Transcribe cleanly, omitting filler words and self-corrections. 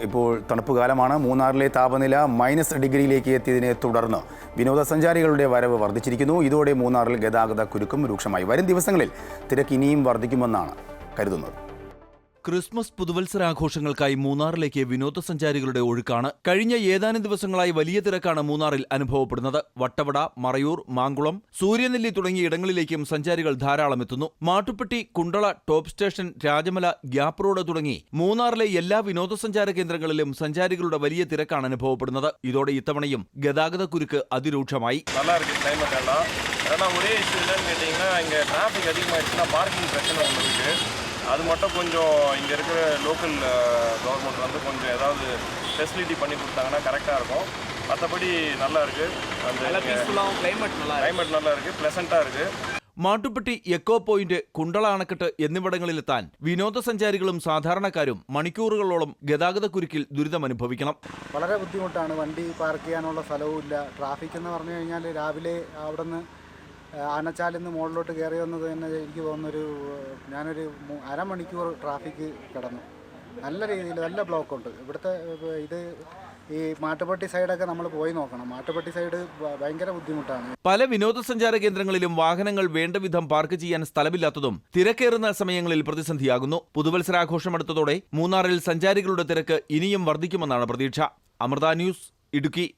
ഇപ്പോൾ തണുപ്പുകാലമാണ്. മൂന്നാറിലെ താപനില -ഡിഗ്രിയിലേക്ക് എത്തിയതിനെ തുടർന്ന് വിനോദസഞ്ചാരികളുടെ വരവ് വർദ്ധിച്ചിരിക്കുന്നു. ഇതോടെ മൂന്നാറിൽ ഗതാഗത കുരുക്കും രൂക്ഷമായി. വരും ദിവസങ്ങളിൽ തിരക്ക് ഇനിയും വർദ്ധിക്കുമെന്നാണ് കരുതുന്നത്. ക്രിസ്മസ് പുതുവത്സരാഘോഷങ്ങൾക്കായി മൂന്നാറിലേക്ക് വിനോദസഞ്ചാരികളുടെ ഒഴുക്കാണ്. കഴിഞ്ഞ ഏതാനും ദിവസങ്ങളായി വലിയ തിരക്കാണ് മൂന്നാറിൽ അനുഭവപ്പെടുന്നത്. വട്ടവട, മറയൂർ, മാങ്കുളം, സൂര്യനെല്ലി തുടങ്ങിയ ഇടങ്ങളിലേക്കും സഞ്ചാരികൾ ധാരാളം എത്തുന്നു. Mattupetty, Kundala, top station, Rajamala, gap road തുടങ്ങി മൂന്നാറിലെ എല്ലാ വിനോദസഞ്ചാര കേന്ദ്രങ്ങളിലും സഞ്ചാരികളുടെ വലിയ തിരക്കാണ് അനുഭവപ്പെടുന്നത്. ഇതോടെ ഇത്തവണയും ഗതാഗത കുരുക്ക് അതിരൂക്ഷമായി. அது மட்டும் கொஞ்சம் இங்கே இருக்கிற லோக்கல் கவர்மெண்ட் வந்து கொஞ்சம் ஏதாவது ஃபெசிலிட்டி பண்ணி கொடுத்தாங்கன்னா கரெக்டாக இருக்கும். மற்றபடி நல்லா இருக்குது. அந்த கிளைமேட் நல்லா இருக்குது, ப்ளசண்ட்டாக இருக்குது. മാട്ടുപ്പെട്ടി, എക്കോ പോയിന്റ്, കുണ്ടള അണക്കെട്ട് എന്നിവിടങ്ങളിലെത്താൻ വിനോദസഞ്ചാരികളും സാധാരണക്കാരും മണിക്കൂറുകളോളം ഗതാഗത കുരുക്കിൽ ദുരിതമനുഭവിക്കണം. വളരെ ബുദ്ധിമുട്ടാണ്. വണ്ടി പാർക്ക് ചെയ്യാനുള്ള സ്ഥലവും ഇല്ല. ട്രാഫിക് എന്ന് പറഞ്ഞു കഴിഞ്ഞാൽ രാവിലെ അവിടെ നിന്ന് ആനച്ചാലിൽ നിന്ന് മുകളിലോട്ട് കയറി വന്നത് തന്നെ എനിക്ക് തോന്നുന്നൊരു ഞാനൊരു അരമണിക്കൂർ ട്രാഫിക് കിടന്നു. നല്ല രീതിയിൽ നല്ല ബ്ലോക്കുണ്ട് ഇവിടുത്തെ. ഇത് ഈ മാട്ടുപ്പെട്ടി സൈഡൊക്കെ നമ്മൾ പോയി നോക്കണം. മാട്ടുപ്പെട്ടി സൈഡ് ഭയങ്കര ബുദ്ധിമുട്ടാണ്. പല വിനോദസഞ്ചാര കേന്ദ്രങ്ങളിലും വാഹനങ്ങൾ വേണ്ട വിധം പാർക്ക് ചെയ്യാൻ സ്ഥലമില്ലാത്തതും തിരക്കേറുന്ന സമയങ്ങളിൽ പ്രതിസന്ധിയാകുന്നു. പുതുവത്സരാഘോഷം അടുത്തതോടെ മൂന്നാറിൽ സഞ്ചാരികളുടെ തിരക്ക് ഇനിയും വർദ്ധിക്കുമെന്നാണ് പ്രതീക്ഷ. അമൃത ന്യൂസ്, ഇടുക്കി.